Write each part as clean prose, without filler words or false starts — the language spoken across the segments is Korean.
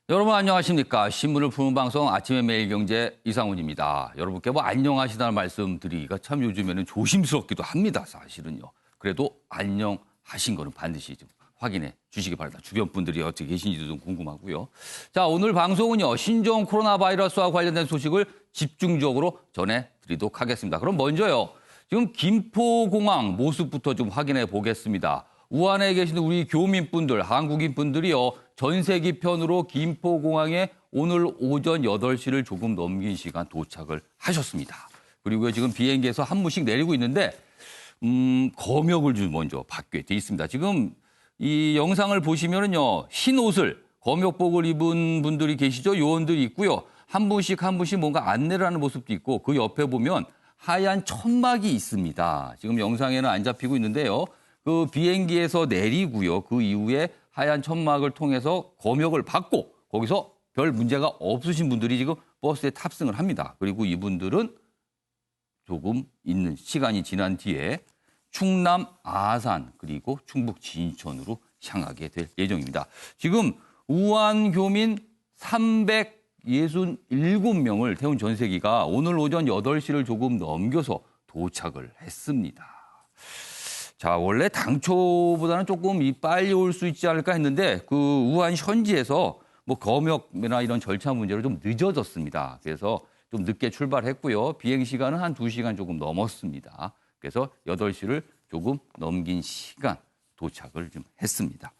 여러분 안녕하십니까? 신문을 푸는 방송 아침의 매일경제 이상훈입니다. 여러분께 뭐 안녕하시다는 말씀드리기가 참 요즘에는 조심스럽기도 합니다. 사실은요. 그래도 안녕하신 거는 반드시 좀 확인해 주시기 바랍니다. 주변 분들이 어떻게 계신지도 좀 궁금하고요. 자, 오늘 방송은요. 신종 코로나 바이러스와 관련된 소식을 집중적으로 전해드리도록 하겠습니다. 그럼 먼저요. 지금 김포공항 모습부터 좀 확인해 보겠습니다. 우한에 계신 우리 교민분들, 한국인분들이요. 전세기편으로 김포공항에 오늘 오전 8시를 조금 넘긴 시간 도착을 하셨습니다. 그리고 지금 비행기에서 한 분씩 내리고 있는데 검역을 좀 먼저 받게 돼 있습니다. 지금 이 영상을 보시면은요. 흰 옷을 검역복을 입은 분들이 계시죠. 요원들이 있고요. 한 분씩 뭔가 안내를 하는 모습도 있고 그 옆에 보면 하얀 천막이 있습니다. 지금 영상에는 안 잡히고 있는데요. 그 비행기에서 내리고요. 그 이후에 하얀 천막을 통해서 검역을 받고 거기서 별 문제가 없으신 분들이 지금 버스에 탑승을 합니다. 그리고 이분들은 조금 있는 시간이 지난 뒤에 충남 아산 그리고 충북 진천으로 향하게 될 예정입니다. 지금 우한 교민 367명을 태운 전세기가 오늘 오전 8시를 조금 넘겨서 도착을 했습니다. 자, 원래 당초보다는 조금 빨리 올 수 있지 않을까 했는데 그 우한 현지에서 뭐 검역이나 이런 절차 문제로 좀 늦어졌습니다. 그래서 좀 늦게 출발했고요. 비행 시간은 한 2시간 조금 넘었습니다. 그래서 8시를 조금 넘긴 시간 도착을 좀 했습니다.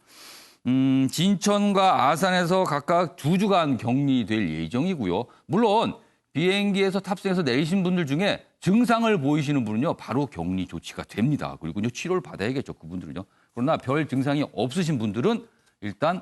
진천과 아산에서 각각 2주간 격리될 예정이고요. 물론 비행기에서 탑승해서 내리신 분들 중에 증상을 보이시는 분은요, 바로 격리 조치가 됩니다. 그리고 치료를 받아야겠죠, 그분들은요. 그러나 별 증상이 없으신 분들은 일단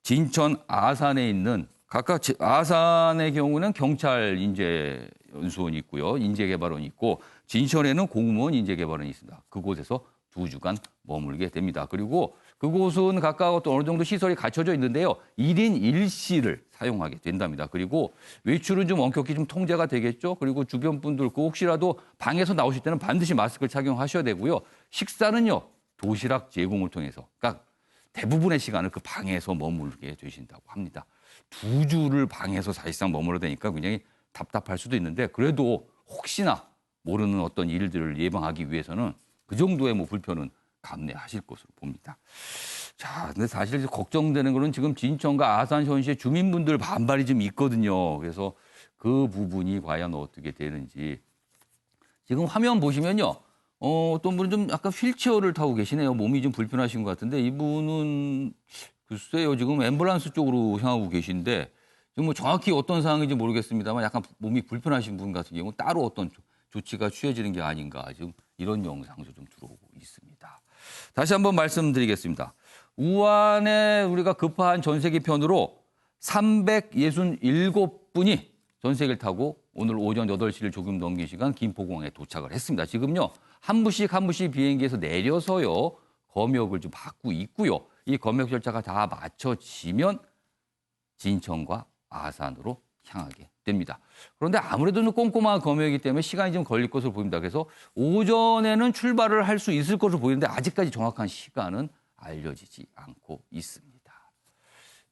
진천, 아산에 있는 각각 아산의 경우는 경찰 인재연수원이 있고요, 인재개발원이 있고 진천에는 공무원 인재개발원이 있습니다. 그곳에서 2주간 머물게 됩니다. 그리고 그곳은 각각 어느 정도 시설이 갖춰져 있는데요. 1인 1실을 사용하게 된답니다. 그리고 외출은 좀 엄격히 좀 통제가 되겠죠. 그리고 주변 분들 혹시라도 방에서 나오실 때는 반드시 마스크를 착용하셔야 되고요. 식사는요. 도시락 제공을 통해서 그러니까 대부분의 시간을 그 방에서 머물게 되신다고 합니다. 2주를 방에서 사실상 머물러야 되니까 굉장히 답답할 수도 있는데 그래도 혹시나 모르는 어떤 일들을 예방하기 위해서는 그 정도의 불편은 감내하실 것으로 봅니다. 자, 근데 사실 걱정되는 거는 지금 진천과 아산 현시의 주민분들 반발이 좀 있거든요. 그래서 그 부분이 과연 어떻게 되는지. 지금 화면 보시면요. 어떤 분은 좀 약간 휠체어를 타고 계시네요. 몸이 좀 불편하신 것 같은데 이분은 글쎄요. 지금 앰뷸런스 쪽으로 향하고 계신데 지금 정확히 어떤 상황인지 모르겠습니다만 약간 몸이 불편하신 분 같은 경우는 따로 어떤 조치가 취해지는 게 아닌가. 지금 이런 영상도 좀 들어오고 있습니다. 다시 한번 말씀드리겠습니다. 우한에 우리가 급한 전세기 편으로 367분이 전세기를 타고 오늘 오전 8시를 조금 넘긴 시간 김포공항에 도착을 했습니다. 지금요. 한 분씩 비행기에서 내려서요. 검역을 좀 받고 있고요. 이 검역 절차가 다 마쳐지면 진천과 아산으로 향하게 됩니다. 그런데 아무래도 꼼꼼한 검역이기 때문에 시간이 좀 걸릴 것으로 보입니다. 그래서 오전에는 출발을 할 수 있을 것으로 보이는데 아직까지 정확한 시간은 알려지지 않고 있습니다.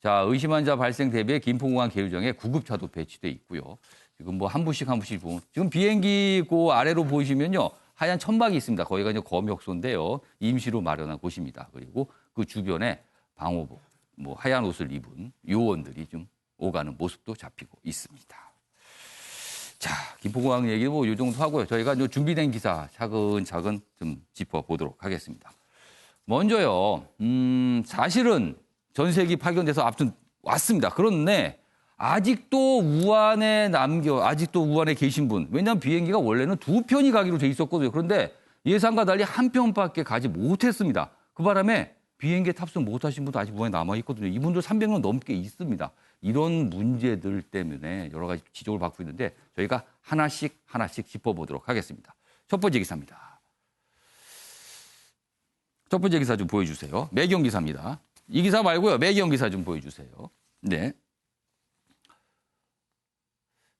자, 의심 환자 발생 대비해 김포공항 계류장에 구급차도 배치돼 있고요. 지금 한 분씩 보면 지금 비행기 그 아래로 보시면요. 하얀 천막이 있습니다. 거기가 이제 검역소인데요. 임시로 마련한 곳입니다. 그리고 그 주변에 방호복, 하얀 옷을 입은 요원들이 좀 오가는 모습도 잡히고 있습니다. 자, 김포공항 얘기 이 정도 하고요. 저희가 준비된 기사 차근차근 좀 짚어보도록 하겠습니다. 먼저요, 사실은 전세기 파견돼서 아무튼 왔습니다. 그런데 아직도 우한에 계신 분, 왜냐하면 비행기가 원래는 2편이 가기로 돼 있었거든요. 그런데 예상과 달리 한 편밖에 가지 못했습니다. 그 바람에 비행기에 탑승 못하신 분도 아직 우한에 남아있거든요. 이분들 300명 넘게 있습니다. 이런 문제들 때문에 여러 가지 지적을 받고 있는데 저희가 하나씩 짚어보도록 하겠습니다. 첫 번째 기사입니다. 첫 번째 기사 좀 보여주세요. 매경 기사입니다. 이 기사 말고요. 매경 기사 좀 보여주세요. 네.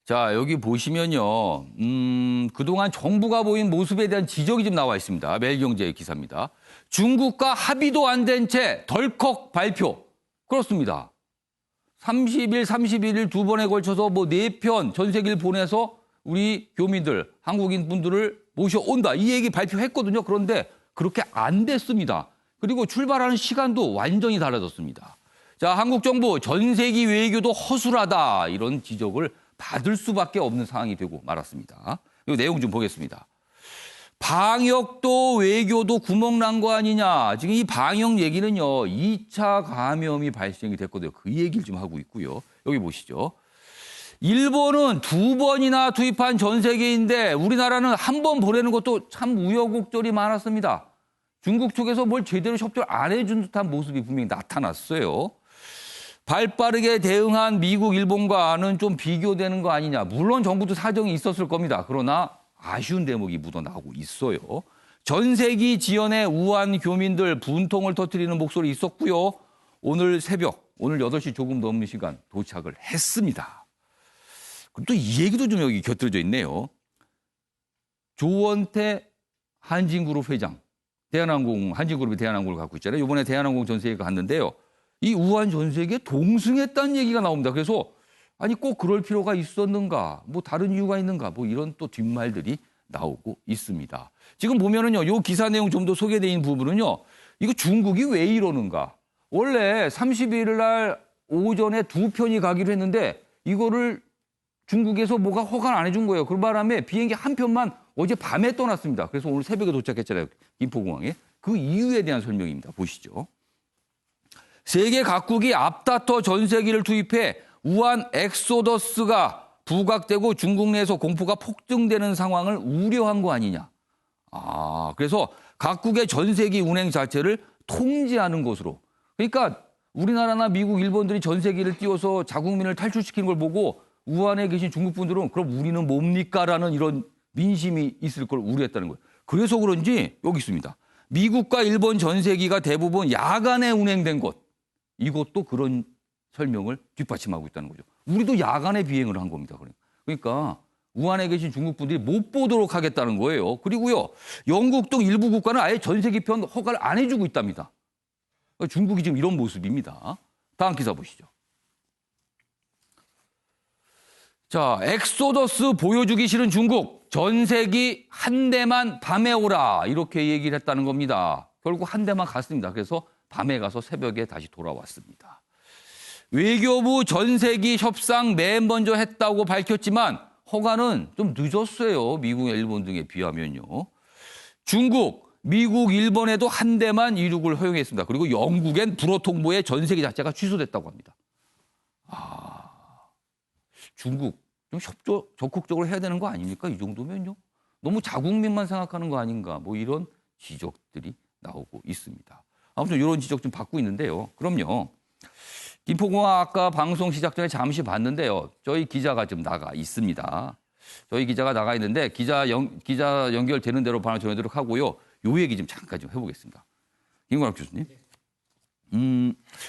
자, 여기 보시면요. 그동안 정부가 보인 모습에 대한 지적이 좀 나와 있습니다. 매일경제 기사입니다. 중국과 합의도 안 된 채 덜컥 발표. 그렇습니다. 30일, 31일 두 번에 걸쳐서 뭐 4편 전세기를 보내서 우리 교민들, 한국인 분들을 모셔온다. 이 얘기 발표했거든요. 그런데 그렇게 안 됐습니다. 그리고 출발하는 시간도 완전히 달라졌습니다. 자, 한국 정부 전세기 외교도 허술하다. 이런 지적을 받을 수밖에 없는 상황이 되고 말았습니다. 이 내용 좀 보겠습니다. 방역도 외교도 구멍난 거 아니냐. 지금 이 방역 얘기는요. 2차 감염이 발생이 됐거든요. 그 얘기를 좀 하고 있고요. 여기 보시죠. 일본은 2번이나 투입한 전세기인데 우리나라는 한 번 보내는 것도 참 우여곡절이 많았습니다. 중국 쪽에서 뭘 제대로 협조를 안 해준 듯한 모습이 분명히 나타났어요. 발빠르게 대응한 미국, 일본과는 좀 비교되는 거 아니냐. 물론 정부도 사정이 있었을 겁니다. 그러나 아쉬운 대목이 묻어나오고 있어요. 전세기 지연에 우한 교민들 분통을 터뜨리는 목소리 있었고요. 오늘 새벽, 오늘 8시 조금 넘는 시간 도착을 했습니다. 그럼 또 이 얘기도 좀 여기 곁들여져 있네요. 조원태 한진그룹 회장, 한진그룹이 대한항공을 갖고 있잖아요. 이번에 대한항공 전세기가 갔는데요. 이 우한 전세기에 동승했다는 얘기가 나옵니다. 그래서 아니 꼭 그럴 필요가 있었는가, 뭐 다른 이유가 있는가, 뭐 이런 또 뒷말들이 나오고 있습니다. 지금 보면은요, 요 기사 내용 좀 더 소개되어 있는 부분은요, 이거 중국이 왜 이러는가? 원래 31일 날 오전에 2편이 가기로 했는데 이거를 중국에서 뭐가 허가를 안 해준 거예요. 그 바람에 비행기 한 편만 어제 밤에 떠났습니다. 그래서 오늘 새벽에 도착했잖아요. 김포공항에. 그 이유에 대한 설명입니다. 보시죠. 세계 각국이 앞다퉈 전세기를 투입해 우한 엑소더스가 부각되고 중국 내에서 공포가 폭증되는 상황을 우려한 거 아니냐. 그래서 각국의 전세기 운행 자체를 통제하는 것으로. 그러니까 우리나라나 미국, 일본들이 전세기를 띄워서 자국민을 탈출시키는 걸 보고 우한에 계신 중국 분들은 그럼 우리는 뭡니까? 라는 이런 민심이 있을 걸 우려했다는 거예요. 그래서 그런지 여기 있습니다. 미국과 일본 전세기가 대부분 야간에 운행된 것. 이것도 그런 설명을 뒷받침하고 있다는 거죠. 우리도 야간에 비행을 한 겁니다. 그러니까 우한에 계신 중국 분들이 못 보도록 하겠다는 거예요. 그리고요, 영국 등 일부 국가는 아예 전세기 편 허가를 안 해주고 있답니다. 중국이 지금 이런 모습입니다. 다음 기사 보시죠. 자, 엑소더스 보여주기 싫은 중국. 전세기 한 대만 밤에 오라. 이렇게 얘기를 했다는 겁니다. 결국 한 대만 갔습니다. 그래서 밤에 가서 새벽에 다시 돌아왔습니다. 외교부 전세기 협상 맨 먼저 했다고 밝혔지만 허가는 좀 늦었어요. 미국, 일본 등에 비하면요. 중국, 미국, 일본에도 한 대만 이륙을 허용했습니다. 그리고 영국엔 불어 통보에 전세기 자체가 취소됐다고 합니다. 중국 좀 적극적으로 해야 되는 거 아닙니까? 이 정도면요. 너무 자국민만 생각하는 거 아닌가. 뭐 이런 지적들이 나오고 있습니다. 아무튼 이런 지적 좀 받고 있는데요. 그럼요. 김포공항 아까 방송 시작 전에 잠시 봤는데요. 저희 기자가 좀 나가 있습니다. 저희 기자가 나가 있는데 기자 연결되는 대로 바로 전해드리도록 하고요. 요 얘기 좀 잠깐 좀 해보겠습니다. 김광학 교수님.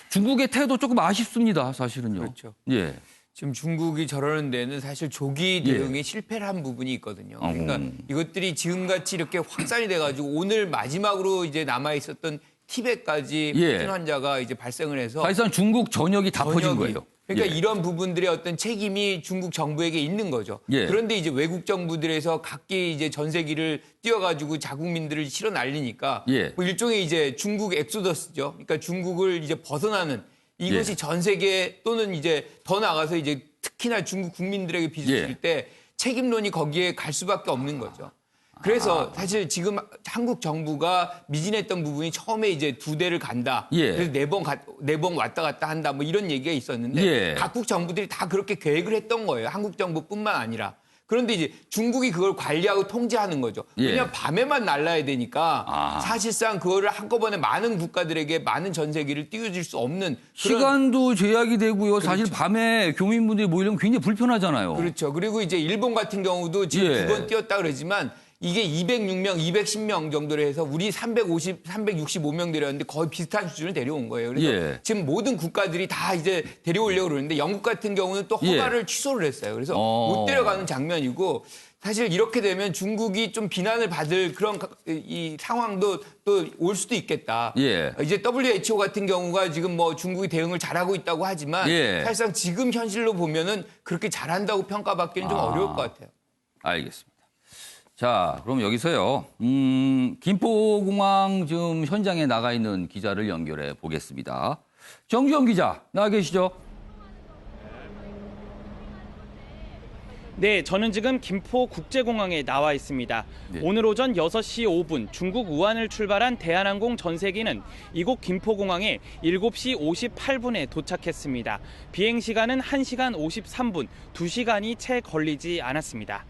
중국의 태도 조금 아쉽습니다. 사실은요. 그렇죠. 예. 지금 중국이 저러는 데는 사실 조기 대응에 실패를 한 부분이 있거든요. 그러니까 이것들이 지금같이 이렇게 확산이 돼가지고 오늘 마지막으로 이제 남아 있었던 티벳까지 확진 환자가 이제 발생을 해서 사실상 중국 전역이 다 퍼진 거예요. 그러니까 이런 부분들의 어떤 책임이 중국 정부에게 있는 거죠. 그런데 이제 외국 정부들에서 각기 이제 전세기를 띄워가지고 자국민들을 실어 날리니까 뭐 일종의 이제 중국 엑소더스죠. 그러니까 중국을 이제 벗어나는 이것이 전 세계 또는 이제 더 나가서 이제 특히나 중국 국민들에게 빚을 질 때 책임론이 거기에 갈 수밖에 없는 거죠. 그래서 사실 지금 한국 정부가 미진했던 부분이 처음에 이제 2대를 간다. 그래서 4번 왔다 갔다 한다. 뭐 이런 얘기가 있었는데 각국 정부들이 다 그렇게 계획을 했던 거예요. 한국 정부뿐만 아니라. 그런데 이제 중국이 그걸 관리하고 통제하는 거죠. 왜냐하면 밤에만 날라야 되니까 사실상 그거를 한꺼번에 많은 국가들에게 많은 전세기를 띄워줄 수 없는 시간도 제약이 되고요. 사실 밤에 교민분들이 모이려면 굉장히 불편하잖아요. 그렇죠. 그리고 이제 일본 같은 경우도 지금 2번 띄웠다 그러지만 이게 206명, 210명 정도로 해서 우리 365명 데려왔는데 거의 비슷한 수준을 데려온 거예요. 그래서 지금 모든 국가들이 다 이제 데려오려고 그러는데 영국 같은 경우는 또 허가를 취소를 했어요. 그래서 못 데려가는 장면이고 사실 이렇게 되면 중국이 좀 비난을 받을 그런 이 상황도 또 올 수도 있겠다. 예. 이제 WHO 같은 경우가 지금 뭐 중국이 대응을 잘하고 있다고 하지만 예. 사실상 지금 현실로 보면은 그렇게 잘한다고 평가받기는 좀 어려울 것 같아요. 알겠습니다. 자, 그럼 여기서요. 김포공항 지금 현장에 나가 있는 기자를 연결해 보겠습니다. 정주영 기자, 나와 계시죠? 네, 저는 지금 김포국제공항에 나와 있습니다. 네. 오늘 오전 6시 5분 중국 우한을 출발한 대한항공 전세기는 이곳 김포공항에 7시 58분에 도착했습니다. 비행 시간은 1시간 53분, 2시간이 채 걸리지 않았습니다.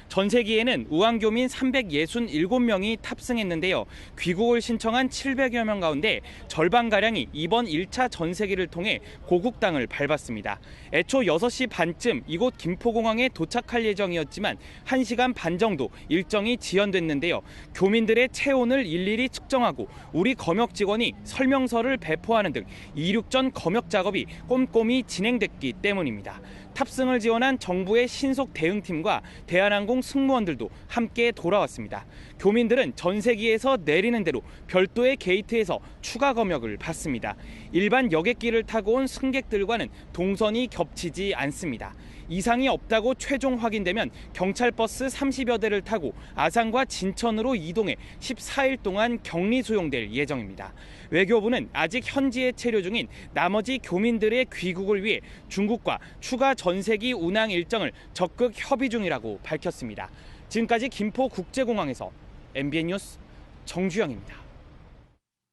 전세기에는 우한교민 367명이 탑승했는데요. 귀국을 신청한 700여 명 가운데 절반가량이 이번 1차 전세기를 통해 고국 땅을 밟았습니다. 애초 6시 반쯤 이곳 김포공항에 도착할 예정이었지만 1시간 반 정도 일정이 지연됐는데요. 교민들의 체온을 일일이 측정하고 우리 검역 직원이 설명서를 배포하는 등 이륙 전 검역 작업이 꼼꼼히 진행됐기 때문입니다. 탑승을 지원한 정부의 신속 대응팀과 대한항공 승무원들도 함께 돌아왔습니다. 교민들은 전세기에서 내리는 대로 별도의 게이트에서 추가 검역을 받습니다. 일반 여객기를 타고 온 승객들과는 동선이 겹치지 않습니다. 이상이 없다고 최종 확인되면 경찰버스 30여 대를 타고 아산과 진천으로 이동해 14일 동안 격리 수용될 예정입니다. 외교부는 아직 현지에 체류 중인 나머지 교민들의 귀국을 위해 중국과 추가 전세기 운항 일정을 적극 협의 중이라고 밝혔습니다. 지금까지 김포국제공항에서 MBN 뉴스 정주영입니다.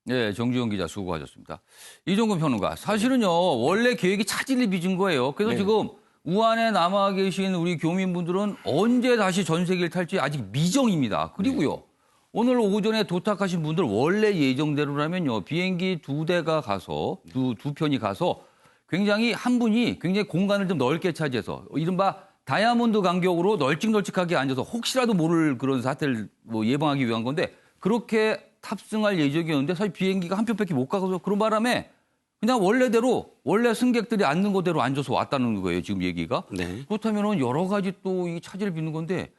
네, 정주영 기자 수고하셨습니다. 이종근 평론가, 사실은요, 원래 계획이 차질이 빚은 거예요. 그래서 네. 지금 우한에 남아 계신 우리 교민분들은 언제 다시 전세기를 탈지 아직 미정입니다. 그리고요, 오늘 오전에 도착하신 분들 원래 예정대로라면요, 비행기 2대가 가서, 두 편이 가서 굉장히 한 분이 굉장히 공간을 좀 넓게 차지해서 이른바 다이아몬드 간격으로 널찍널찍하게 앉아서 혹시라도 모를 그런 사태를 뭐 예방하기 위한 건데 그렇게 탑승할 예정이었는데 사실 비행기가 한 편밖에 못 가서 그런 바람에 그냥 원래대로 원래 승객들이 앉는 곳대로 앉아서 왔다는 거예요. 지금 얘기가. 네. 그렇다면 여러 가지 또 이 차질을 빚는 건데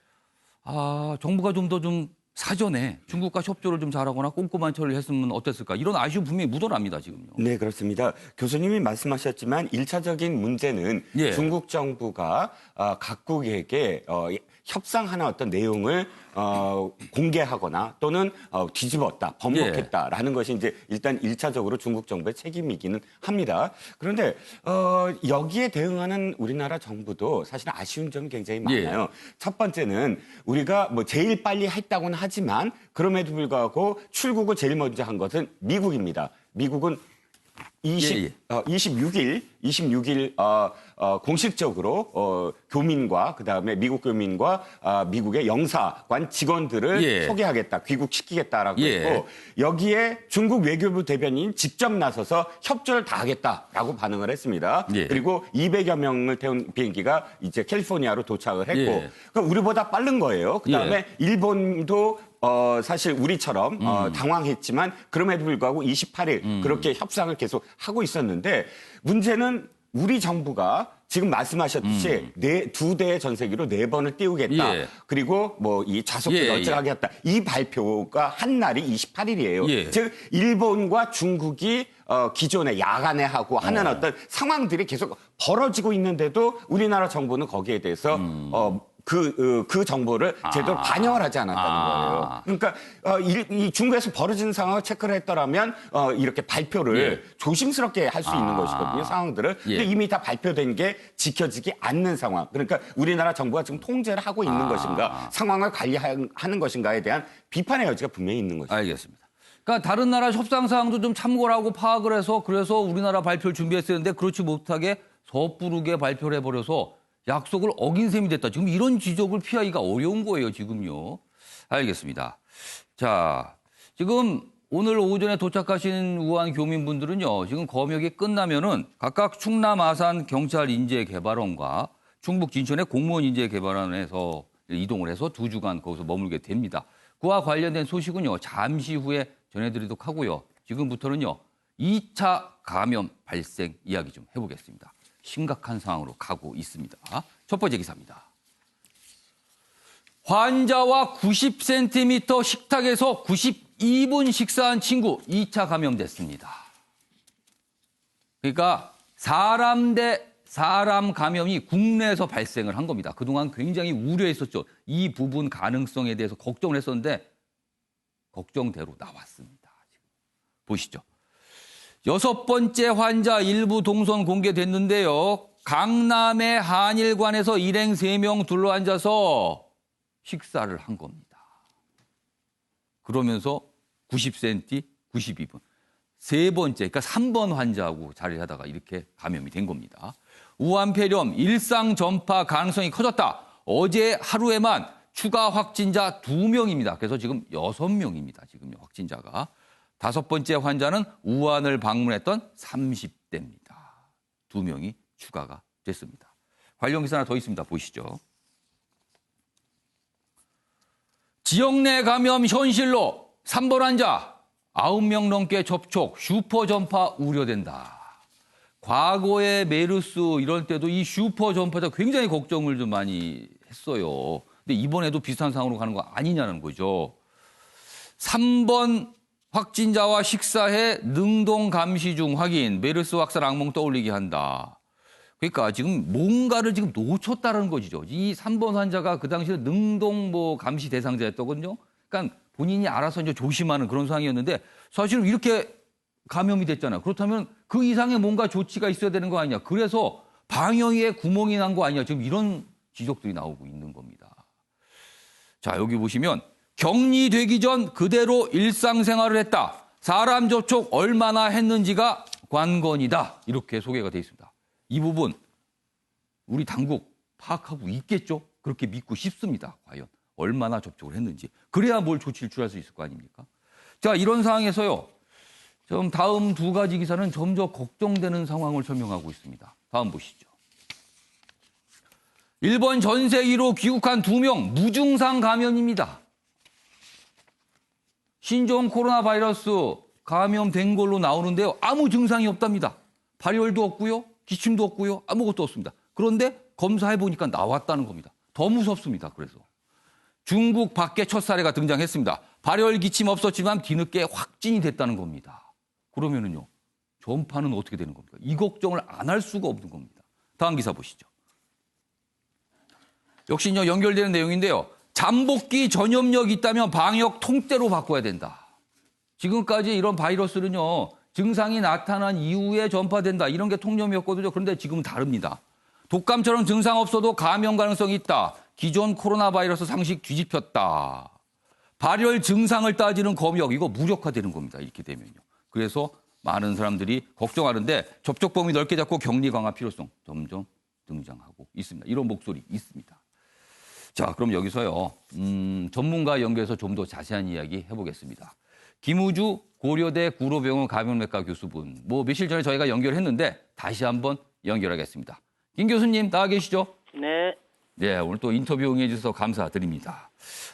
정부가 좀 더 좀 사전에 중국과 협조를 좀 잘하거나 꼼꼼한 처리를 했으면 어땠을까. 이런 아쉬움 분명히 묻어납니다. 지금요. 네, 그렇습니다. 교수님이 말씀하셨지만 1차적인 문제는 예. 중국 정부가 각국에게 협상하는 어떤 내용을 공개하거나 또는 뒤집었다, 번복했다라는 것이 이제 일단 1차적으로 중국 정부의 책임이기는 합니다. 그런데 여기에 대응하는 우리나라 정부도 사실 아쉬운 점이 굉장히 많아요. 첫 번째는 우리가 뭐 제일 빨리 했다고는 하지만 그럼에도 불구하고 출국을 제일 먼저 한 것은 미국입니다. 미국은 26일 공식적으로 교민과 그다음에 미국 교민과 미국의 영사관 직원들을 소개하겠다, 귀국시키겠다라고 했고 여기에 중국 외교부 대변인 직접 나서서 협조를 다하겠다라고 반응을 했습니다. 그리고 200여 명을 태운 비행기가 이제 캘리포니아로 도착을 했고 그러니까 우리보다 빠른 거예요. 그다음에 일본도 사실 우리처럼 당황했지만 그럼에도 불구하고 28일 그렇게 협상을 계속 하고 있었는데 문제는 우리 정부가 지금 말씀하셨듯이 2대의 전세기로 4번을 띄우겠다. 그리고 뭐 이 좌석도 널찍하게 했다. 이 발표가 한 날이 28일이에요. 즉 일본과 중국이 기존에 야간에 하고 하는 어떤 상황들이 계속 벌어지고 있는데도 우리나라 정부는 거기에 대해서 그 정보를 제대로 반영을 하지 않았다는 거예요. 그러니까 이 중국에서 벌어지는 상황을 체크를 했더라면 이렇게 발표를 조심스럽게 할 수 있는 것이거든요. 상황들을. 근데 이미 다 발표된 게 지켜지지 않는 상황. 그러니까 우리나라 정부가 지금 통제를 하고 있는 것인가, 상황을 관리하는 것인가에 대한 비판의 여지가 분명히 있는 것입니다. 알겠습니다. 그러니까 다른 나라 협상 사항도 좀 참고를 하고 파악을 해서 그래서 우리나라 발표를 준비했었는데 그렇지 못하게 섣부르게 발표를 해버려서 약속을 어긴 셈이 됐다. 지금 이런 지적을 피하기가 어려운 거예요, 지금요. 알겠습니다. 자, 지금 오늘 오전에 도착하신 우한 교민분들은요, 지금 검역이 끝나면은 각각 충남 아산 경찰 인재개발원과 충북 진천의 공무원 인재개발원에서 이동을 해서 2주간 거기서 머물게 됩니다. 그와 관련된 소식은요, 잠시 후에 전해드리도록 하고요. 지금부터는요, 2차 감염 발생 이야기 좀 해보겠습니다. 심각한 상황으로 가고 있습니다. 첫 번째 기사입니다. 환자와 90cm 식탁에서 92분 식사한 친구 2차 감염됐습니다. 그러니까 사람 대 사람 감염이 국내에서 발생을 한 겁니다. 그동안 굉장히 우려했었죠. 이 부분 가능성에 대해서 걱정을 했었는데 걱정대로 나왔습니다. 보시죠. 6번째 환자 일부 동선 공개됐는데요. 강남의 한일관에서 일행 3명 둘러앉아서 식사를 한 겁니다. 그러면서 90cm, 92분. 세 번째, 그러니까 3번 환자하고 자리를 하다가 이렇게 감염이 된 겁니다. 우한폐렴 일상 전파 가능성이 커졌다. 어제 하루에만 추가 확진자 2명입니다. 그래서 지금 6명입니다. 지금 확진자가. 5번째 환자는 우한을 방문했던 30대입니다. 2명이 추가가 됐습니다. 관련 기사 하나 더 있습니다. 보시죠. 지역 내 감염 현실로 3번 환자 9명 넘게 접촉, 슈퍼 전파 우려된다. 과거에 메르스 이럴 때도 이 슈퍼 전파자 굉장히 걱정을 좀 많이 했어요. 근데 이번에도 비슷한 상황으로 가는 거 아니냐는 거죠. 3번 확진자와 식사해 능동 감시 중 확인, 메르스 확산 악몽 떠올리게 한다. 그러니까 지금 뭔가를 지금 놓쳤다는 거죠. 이 3번 환자가 그 당시에 능동 감시 대상자였거든요. 그러니까 본인이 알아서 이제 조심하는 그런 상황이었는데 사실은 이렇게 감염이 됐잖아요. 그렇다면 그 이상의 뭔가 조치가 있어야 되는 거 아니냐. 그래서 방역에 구멍이 난 거 아니냐. 지금 이런 지적들이 나오고 있는 겁니다. 자, 여기 보시면 격리되기 전 그대로 일상생활을 했다. 사람 접촉 얼마나 했는지가 관건이다. 이렇게 소개가 되어 있습니다. 이 부분 우리 당국 파악하고 있겠죠? 그렇게 믿고 싶습니다. 과연 얼마나 접촉을 했는지. 그래야 뭘 조치를 취할 수 있을 거 아닙니까? 자, 이런 상황에서요. 좀 다음 2가지 기사는 점점 걱정되는 상황을 설명하고 있습니다. 다음 보시죠. 일본 전세기로 귀국한 2명 무증상 감염입니다. 신종 코로나 바이러스 감염된 걸로 나오는데요. 아무 증상이 없답니다. 발열도 없고요. 기침도 없고요. 아무것도 없습니다. 그런데 검사해보니까 나왔다는 겁니다. 더 무섭습니다. 그래서. 중국 밖에 첫 사례가 등장했습니다. 발열, 기침 없었지만 뒤늦게 확진이 됐다는 겁니다. 그러면은요, 전파는 어떻게 되는 겁니까? 이 걱정을 안 할 수가 없는 겁니다. 다음 기사 보시죠. 역시 연결되는 내용인데요. 잠복기 전염력이 있다면 방역 통째로 바꿔야 된다. 지금까지 이런 바이러스는요, 증상이 나타난 이후에 전파된다. 이런 게 통념이었거든요. 그런데 지금은 다릅니다. 독감처럼 증상 없어도 감염 가능성이 있다. 기존 코로나 바이러스 상식 뒤집혔다. 발열 증상을 따지는 검역, 이거 무력화되는 겁니다. 이렇게 되면요. 그래서 많은 사람들이 걱정하는데 접촉 범위 넓게 잡고 격리 강화 필요성 점점 등장하고 있습니다. 이런 목소리 있습니다. 자, 그럼 여기서요. 전문가 연결해서 좀 더 자세한 이야기 해보겠습니다. 김우주 고려대 구로병원 감염내과 교수분. 며칠 전에 저희가 연결했는데 다시 한번 연결하겠습니다. 김 교수님 나와 계시죠? 네. 네, 오늘 또 인터뷰 응해 주셔서 감사드립니다.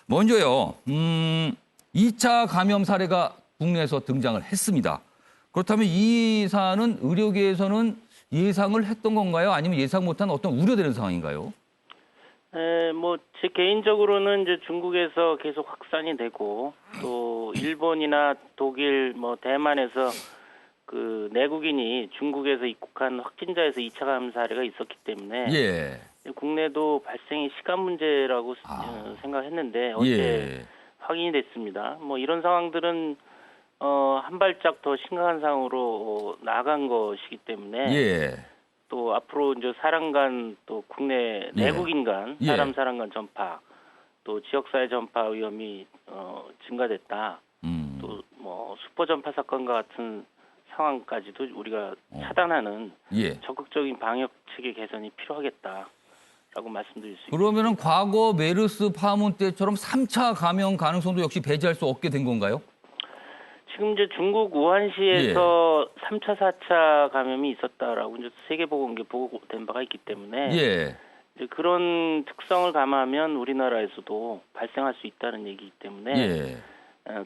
먼저요. 2차 감염 사례가 국내에서 등장을 했습니다. 그렇다면 이 사안은 의료계에서는 예상을 했던 건가요? 아니면 예상 못한 어떤 우려되는 상황인가요? 제 개인적으로는 이제 중국에서 계속 확산이 되고 또 일본이나 독일, 대만에서 그 내국인이 중국에서 입국한 확진자에서 2차 감염 사례가 있었기 때문에 예. 국내도 발생이 시간 문제라고 생각했는데 어제 확인이 됐습니다. 이런 상황들은 한 발짝 더 심각한 상황으로 나간 것이기 때문에 또 앞으로 이제 사람 간 또 국내 내국인 간 사람 간 전파 또 지역사회 전파 위험이 증가됐다. 또 슈퍼 전파 사건과 같은 상황까지도 우리가 차단하는 적극적인 방역 체계 개선이 필요하겠다라고 말씀드릴 수 있습니다. 그러면은 과거 메르스 파문 때처럼 3차 감염 가능성도 역시 배제할 수 없게 된 건가요? 지금 이제 중국 우한시에서 3차, 4차 감염이 있었다라고 이제 세계보건계 보고된 바가 있기 때문에 이제 그런 특성을 감안하면 우리나라에서도 발생할 수 있다는 얘기이기 때문에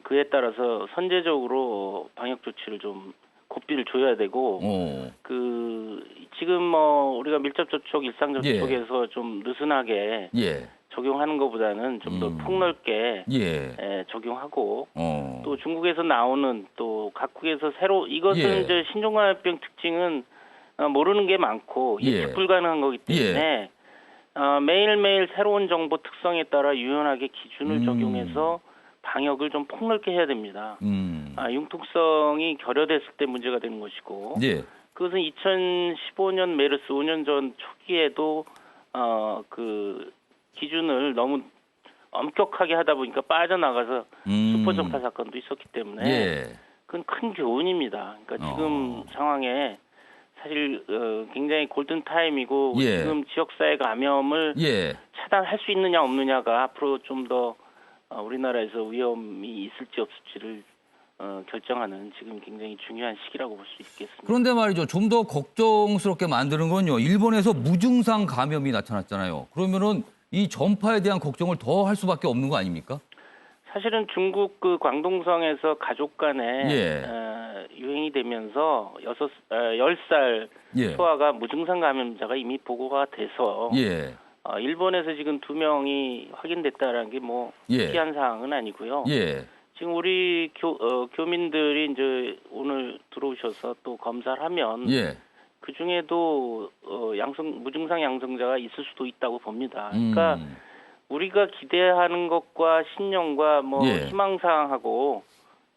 그에 따라서 선제적으로 방역 조치를 좀 고삐를 줘야 되고 지금 우리가 밀접 접촉, 일상 접촉에서 좀 느슨하게 적용하는 것보다는 좀 더 폭넓게 적용하고 또 중국에서 나오는 또 각국에서 새로 이것은 이제 신종감염병 특징은 모르는 게 많고 예측 불가능한 거기 때문에 매일매일 새로운 정보 특성에 따라 유연하게 기준을 적용해서 방역을 좀 폭넓게 해야 됩니다. 융통성이 결여됐을 때 문제가 되는 것이고 그것은 2015년 메르스 5년 전 초기에도 그 기준을 너무 엄격하게 하다 보니까 빠져나가서 슈퍼 전파 사건도 있었기 때문에 그건 큰 교훈입니다. 그러니까 지금 상황에 사실 굉장히 골든 타임이고 지금 지역사회 감염을 차단할 수 있느냐 없느냐가 앞으로 좀 더 우리나라에서 위험이 있을지 없을지를 결정하는 지금 굉장히 중요한 시기라고 볼 수 있겠습니다. 그런데 말이죠. 좀 더 걱정스럽게 만드는 건요. 일본에서 무증상 감염이 나타났잖아요. 그러면은 이 전파에 대한 걱정을 더 할 수밖에 없는 거 아닙니까? 사실은 중국 그 광동성에서 가족 간에 유행이 되면서 10살 소아가 무증상 감염자가 이미 보고가 돼서 일본에서 지금 2명이 확인됐다라는 게 뭐 특이한 사항은 아니고요. 지금 우리 교민들이 이제 오늘 들어오셔서 또 검사를 하면 그 중에도 무증상 양성자가 있을 수도 있다고 봅니다. 그러니까 우리가 기대하는 것과 신념과 뭐 희망사항하고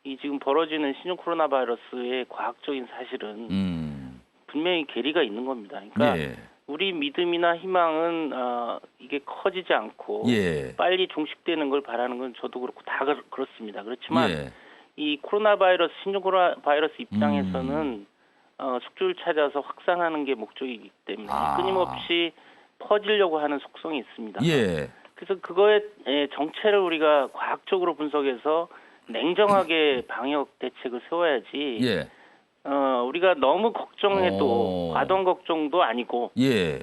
이 지금 벌어지는 신종 코로나 바이러스의 과학적인 사실은 분명히 괴리가 있는 겁니다. 그러니까 우리 믿음이나 희망은 이게 커지지 않고 빨리 종식되는 걸 바라는 건 저도 그렇고 다 그렇습니다. 그렇지만 이 코로나 바이러스, 신종 코로나 바이러스 입장에서는 숙주를 찾아서 확산하는 게 목적이기 때문에 끊임없이 퍼지려고 하는 속성이 있습니다. 그래서 그거의 정체를 우리가 과학적으로 분석해서 냉정하게 방역 대책을 세워야지 우리가 너무 걱정해도 과도한 걱정도 아니고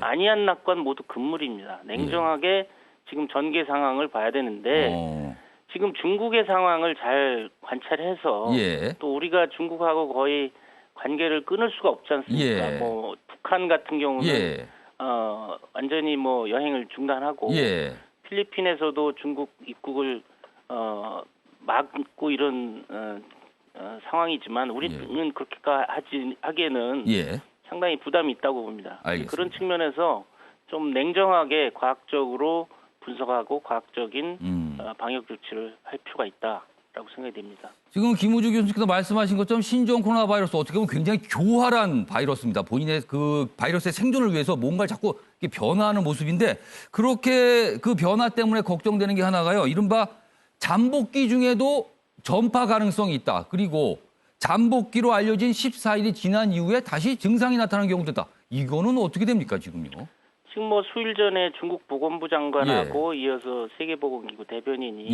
아니한 낙관 모두 금물입니다. 냉정하게 지금 전개 상황을 봐야 되는데 지금 중국의 상황을 잘 관찰해서 또 우리가 중국하고 거의 관계를 끊을 수가 없지 않습니까? 뭐 북한 같은 경우는 완전히 뭐 여행을 중단하고 필리핀에서도 중국 입국을 막고 이런 상황이지만 우리는 그렇게 하기에는 상당히 부담이 있다고 봅니다. 알겠습니다. 그런 측면에서 좀 냉정하게 과학적으로 분석하고 과학적인 방역 조치를 할 필요가 있다라고 생각이 됩니다. 지금 김우주 교수님께서 말씀하신 것처럼 신종 코로나 바이러스 어떻게 보면 굉장히 교활한 바이러스입니다. 본인의 그 바이러스의 생존을 위해서 뭔가를 자꾸 이렇게 변화하는 모습인데 그렇게 그 변화 때문에 걱정되는 게 하나가요. 이른바 잠복기 중에도 전파 가능성이 있다. 그리고 잠복기로 알려진 14일이 지난 이후에 다시 증상이 나타나는 경우도 있다. 이거는 어떻게 됩니까, 지금요? 지금 뭐 수일 전에 중국 보건부 장관하고 이어서 세계보건기구 대변인이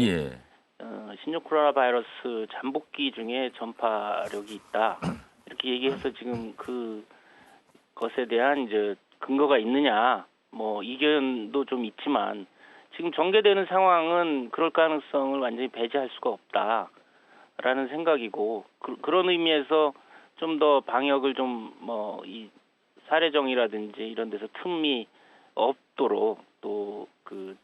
신종 코로나 바이러스 잠복기 중에 전파력이 있다. 이렇게 얘기해서 지금 그것에 대한 이제 근거가 있느냐, 뭐 이견도 좀 있지만 지금 전개되는 상황은 그럴 가능성을 완전히 배제할 수가 없다라는 생각이고 그런 의미에서 좀 더 방역을 좀 뭐 이 사례정이라든지 이런 데서 틈이 없도록 또 그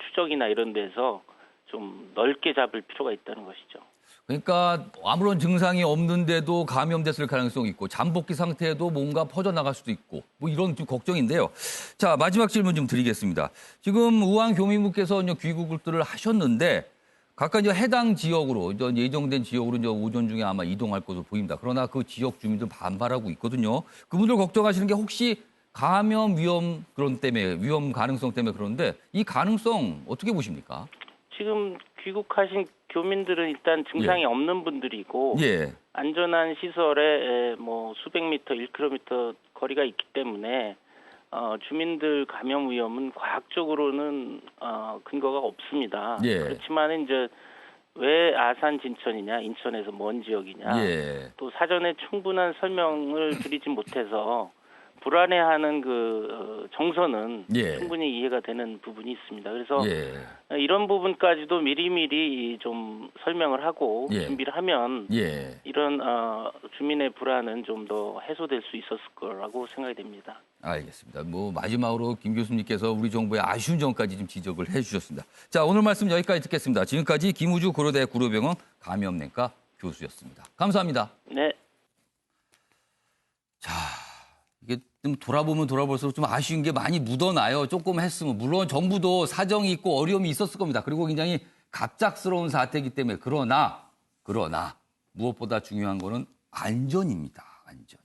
추적이나 이런 데서 좀 넓게 잡을 필요가 있다는 것이죠. 그러니까 아무런 증상이 없는데도 감염됐을 가능성이 있고 잠복기 상태에도 뭔가 퍼져나갈 수도 있고 뭐 이런 좀 걱정인데요. 자, 마지막 질문 좀 드리겠습니다. 지금 우한 교민분께서 귀국을 하셨는데 각각 이제 해당 지역으로 예정된 지역으로 이제 오전 중에 아마 이동할 것으로 보입니다. 그러나 그 지역 주민들 반발하고 있거든요. 그분들 걱정하시는 게 혹시 감염 위험 가능성 때문에 그런데 이 가능성 어떻게 보십니까? 지금 귀국하신 교민들은 일단 증상이 없는 분들이고 안전한 시설에 뭐 수백 미터, 1km 거리가 있기 때문에 주민들 감염 위험은 과학적으로는 근거가 없습니다. 그렇지만 이제 왜 아산 진천이냐, 인천에서 먼 지역이냐, 또 사전에 충분한 설명을 드리지 못해서 불안해하는 그 정서는 예. 충분히 이해가 되는 부분이 있습니다. 그래서 예. 이런 부분까지도 미리미리 좀 설명을 하고 예. 준비를 하면 예. 이런 주민의 불안은 좀 더 해소될 수 있었을 거라고 생각이 됩니다. 알겠습니다. 뭐 마지막으로 김 교수님께서 우리 정부의 아쉬운 점까지 좀 지적을 해주셨습니다. 자, 오늘 말씀 여기까지 듣겠습니다. 지금까지 김우주 고려대 구로병원 감염내과 교수였습니다. 감사합니다. 네. 자, 이게 좀 돌아보면 돌아볼수록 좀 아쉬운 게 많이 묻어나요. 조금 했으면. 물론 정부도 사정이 있고 어려움이 있었을 겁니다. 그리고 굉장히 갑작스러운 사태이기 때문에 그러나 무엇보다 중요한 거는 안전입니다. 안전.